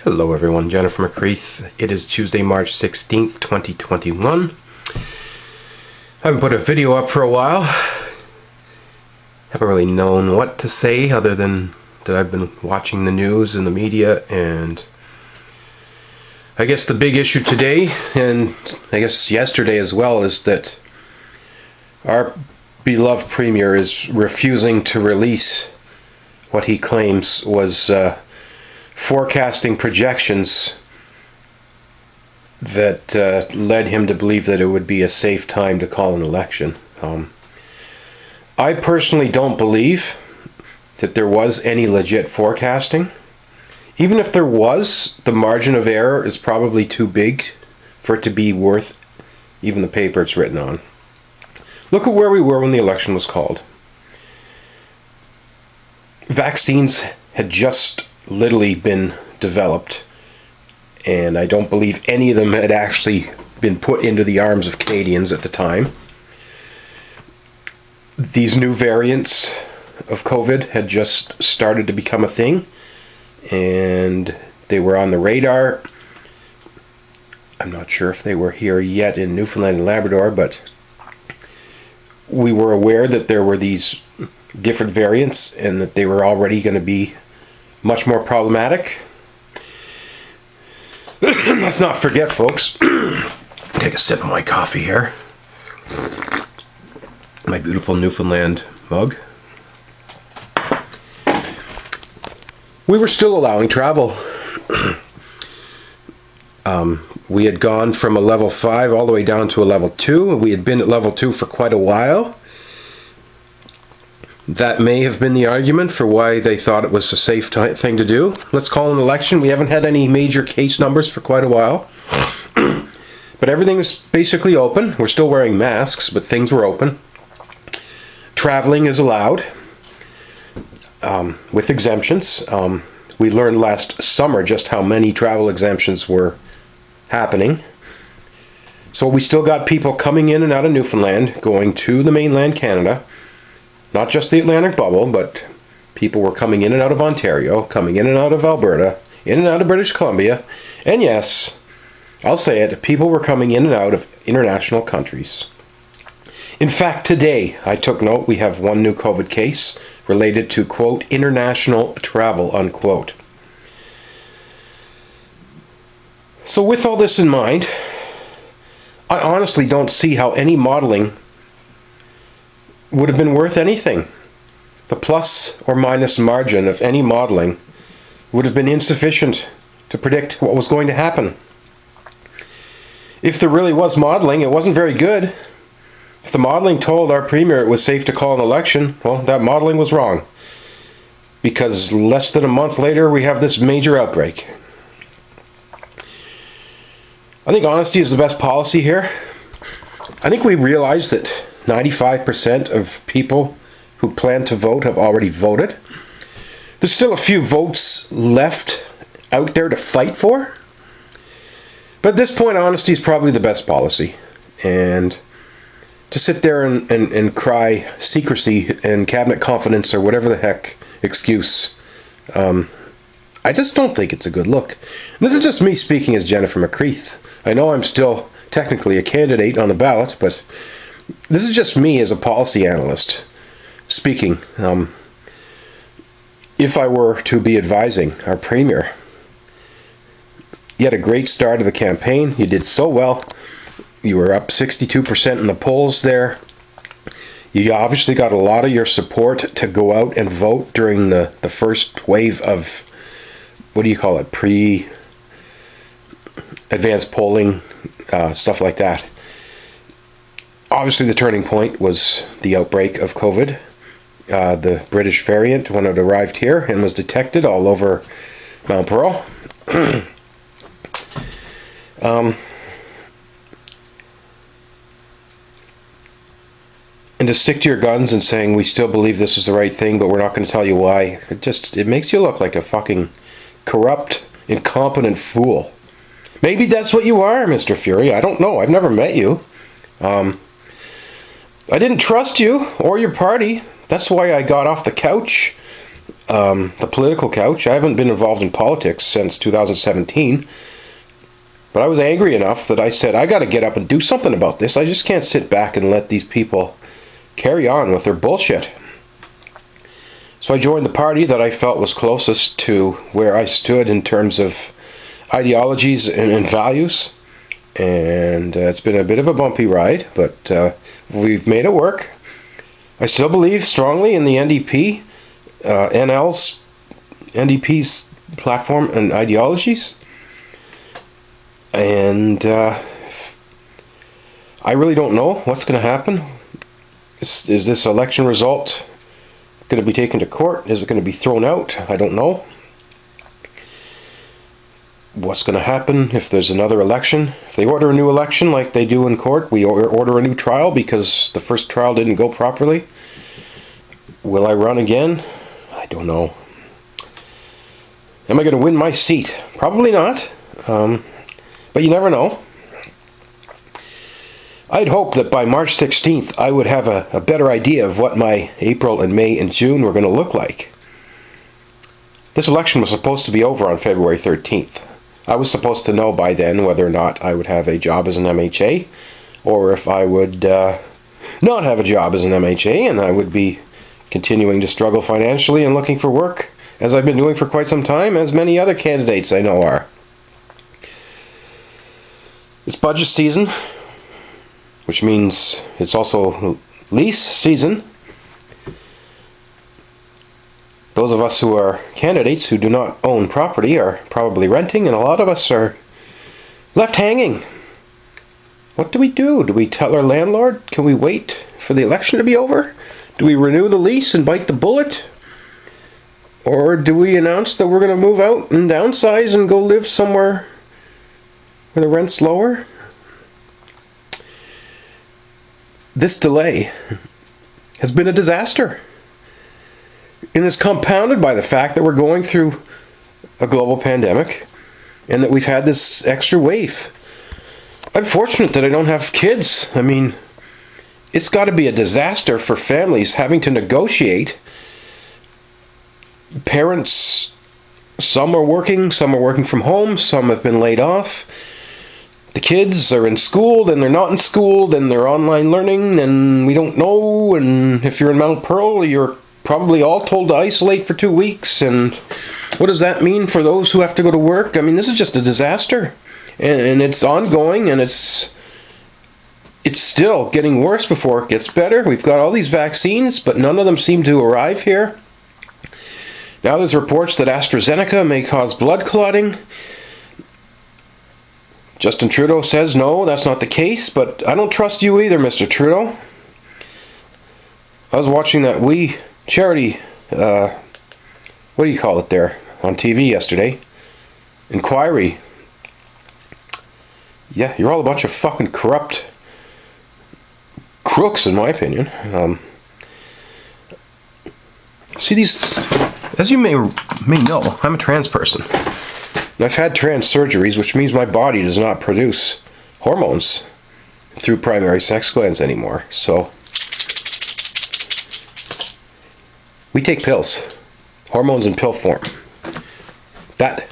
Hello everyone, Jenn from McCreath. It is Tuesday, March 16th, 2021. I haven't put a video up for a while. Haven't really known what to say other than that I've been watching the news and the media, and I guess the big issue today, and I guess yesterday as well, is that our beloved Premier is refusing to release what he claims was forecasting projections that led him to believe that it would be a safe time to call an election. I personally don't believe that there was any legit forecasting. Even if there was, the margin of error is probably too big for it to be worth even the paper it's written on. Look at where we were when the election was called. Vaccines had just literally been developed, and I don't believe any of them had actually been put into the arms of Canadians at the time. These new variants of COVID had just started to become a thing, and they were on the radar. I'm not sure if they were here yet in Newfoundland and Labrador, but we were aware that there were these different variants and that they were already going to be much more problematic. Let's not forget, folks. Take a sip of my coffee here. My beautiful Newfoundland mug. We were still allowing travel. We had gone from a level 5 all the way down to a level 2. We had been at level 2 for quite a while. That may have been the argument for why they thought it was a safe thing to do. Let's call an election. We haven't had any major case numbers for quite a while. But everything is basically open. We're still wearing masks, but things were open. Traveling is allowed, with exemptions. We learned last summer just how many travel exemptions were happening. So we still got people coming in and out of Newfoundland, going to the mainland Canada. Not just the Atlantic bubble, but people were coming in and out of Ontario, coming in and out of Alberta, in and out of British Columbia, and yes, I'll say it, people were coming in and out of international countries. In fact, today, I took note, we have one new COVID case related to, quote, international travel, unquote. So with all this in mind, I honestly don't see how any modeling would have been worth anything. The plus or minus margin of any modeling would have been insufficient to predict what was going to happen. If there really was modeling, it wasn't very good. If the modeling told our Premier it was safe to call an election, well, that modeling was wrong. Because less than a month later, we have this major outbreak. I think honesty is the best policy here. I think we realize that 95% of people who plan to vote have already voted. There's still a few votes left out there to fight for. But at this point, honesty is probably the best policy. And to sit there and cry secrecy and cabinet confidence or whatever the heck excuse, I just don't think it's a good look. And this is just me speaking as Jenn from McCreath. I know I'm still technically a candidate on the ballot, but this is just me as a policy analyst speaking. If I were to be advising our Premier, you had a great start of the campaign. You did so well. You were up 62% in the polls there. You obviously got a lot of your support to go out and vote during the first wave of, what do you call it, pre-advanced polling, stuff like that. Obviously, the turning point was the outbreak of COVID. The British variant, when it arrived here and was detected all over Mount Pearl. And to stick to your guns and saying we still believe this is the right thing, but we're not going to tell you why, it makes you look like a fucking corrupt, incompetent fool. Maybe that's what you are, Mr. Furey. I don't know. I've never met you. I didn't trust you or your party. That's why I got off the couch. the political couch. I haven't been involved in politics since 2017. But I was angry enough that I said, I got to get up and do something about this. I just can't sit back and let these people carry on with their bullshit. So I joined the party that I felt was closest to where I stood in terms of ideologies and values. And it's been a bit of a bumpy ride, but we've made it work. I still believe strongly in the NDP's platform and ideologies. And I really don't know what's going to happen. Is this election result going to be taken to court? Is it going to be thrown out? I don't know. What's going to happen if there's another election? If they order a new election like they do in court, we order a new trial because the first trial didn't go properly. Will I run again? I don't know. Am I going to win my seat? Probably not. But you never know. I'd hope that by March 16th I would have a better idea of what my April and May and June were going to look like. This election was supposed to be over on February 13th. I was supposed to know by then whether or not I would have a job as an MHA, or if I would not have a job as an MHA and I would be continuing to struggle financially and looking for work, as I've been doing for quite some time, as many other candidates I know are. It's budget season, which means it's also lease season. Those of us who are candidates who do not own property are probably renting, and a lot of us are left hanging. What do? Do we tell our landlord? Can we wait for the election to be over? Do we renew the lease and bite the bullet? Or do we announce that we're going to move out and downsize and go live somewhere where the rent's lower? This delay has been a disaster. And it's compounded by the fact that we're going through a global pandemic and that we've had this extra wave. I'm fortunate that I don't have kids. I mean, it's got to be a disaster for families having to negotiate. Parents, some are working from home, some have been laid off. The kids are in school, then they're not in school, then they're online learning, and we don't know. And if you're in Mount Pearl, you're probably all told to isolate for 2 weeks. And what does that mean for those who have to go to work? I mean, this is just a disaster. And it's ongoing, and it's still getting worse before it gets better. We've got all these vaccines, but none of them seem to arrive here. Now there's reports that AstraZeneca may cause blood clotting. Justin Trudeau says no, that's not the case, but I don't trust you either, Mr. Trudeau. I was watching that We Charity, what do you call it there, on TV yesterday. Inquiry. Yeah, you're all a bunch of fucking corrupt crooks, in my opinion. See, these, as you may know, I'm a trans person. And I've had trans surgeries, which means my body does not produce hormones through primary sex glands anymore. So we take pills, hormones in pill form. That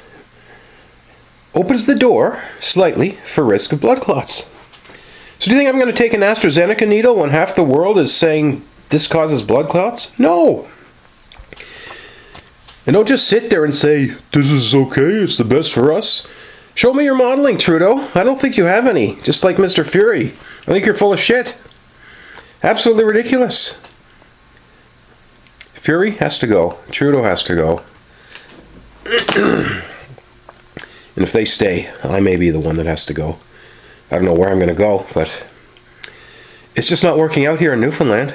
opens the door slightly for risk of blood clots. So do you think I'm going to take an AstraZeneca needle when half the world is saying this causes blood clots? No. And don't just sit there and say, this is okay, it's the best for us. Show me your modeling, Trudeau. I don't think you have any. Just like Mr. Furey. I think you're full of shit. Absolutely ridiculous. Furey has to go. Trudeau has to go. And if they stay, I may be the one that has to go. I don't know where I'm going to go, but it's just not working out here in Newfoundland.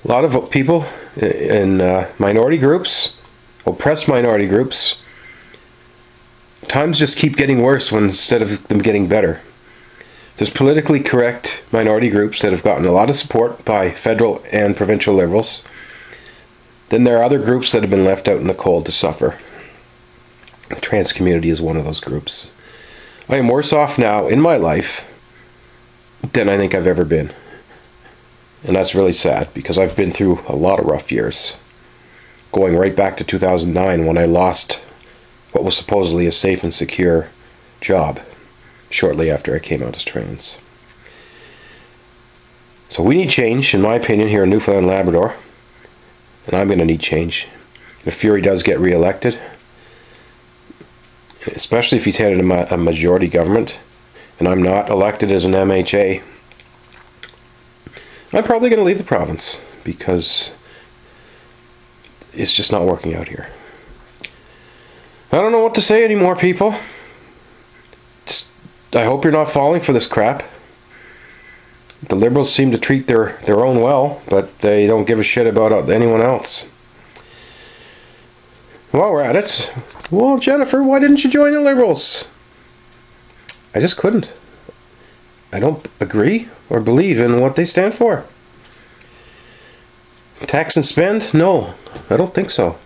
A lot of people in minority groups, oppressed minority groups, times just keep getting worse instead of them getting better. There's politically correct minority groups that have gotten a lot of support by federal and provincial Liberals. Then there are other groups that have been left out in the cold to suffer. The trans community is one of those groups. I am worse off now in my life than I think I've ever been. And that's really sad because I've been through a lot of rough years. going right back to 2009 when I lost what was supposedly a safe and secure job shortly after I came out as trans. So we need change, in my opinion, here in Newfoundland and Labrador. And I'm going to need change. If Furey does get re-elected, especially if he's headed a majority government, and I'm not elected as an MHA, I'm probably going to leave the province because it's just not working out here. I don't know what to say anymore, people. I hope you're not falling for this crap. The Liberals seem to treat their own well, but they don't give a shit about anyone else. While we're at it, well, Jennifer, why didn't you join the Liberals? I just couldn't. I don't agree or believe in what they stand for. Tax and spend? No, I don't think so.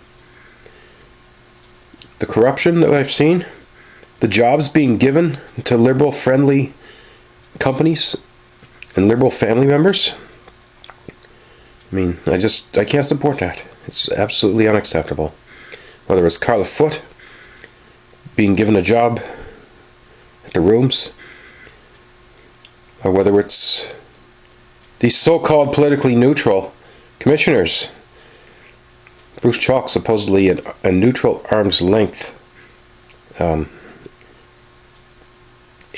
The corruption that I've seen, the jobs being given to Liberal-friendly companies and Liberal family members, I mean, I can't support that. It's absolutely unacceptable. Whether it's Carla Foote being given a job at the Rooms, or whether it's these so-called politically neutral commissioners. Bruce Chalk, supposedly a neutral arm's length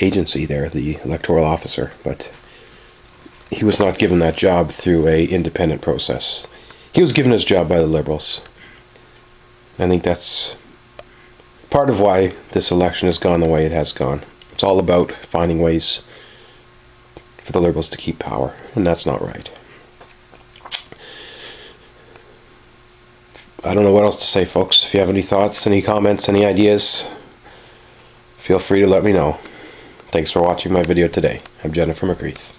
agency there, the electoral officer, but he was not given that job through a independent process. He was given his job by the Liberals. I think that's part of why this election has gone the way it has gone. It's all about finding ways for the Liberals to keep power, and that's not right. I don't know what else to say, folks. If you have any thoughts, any comments, any ideas, feel free to let me know. Thanks for watching my video today. I'm Jennifer McGreeth.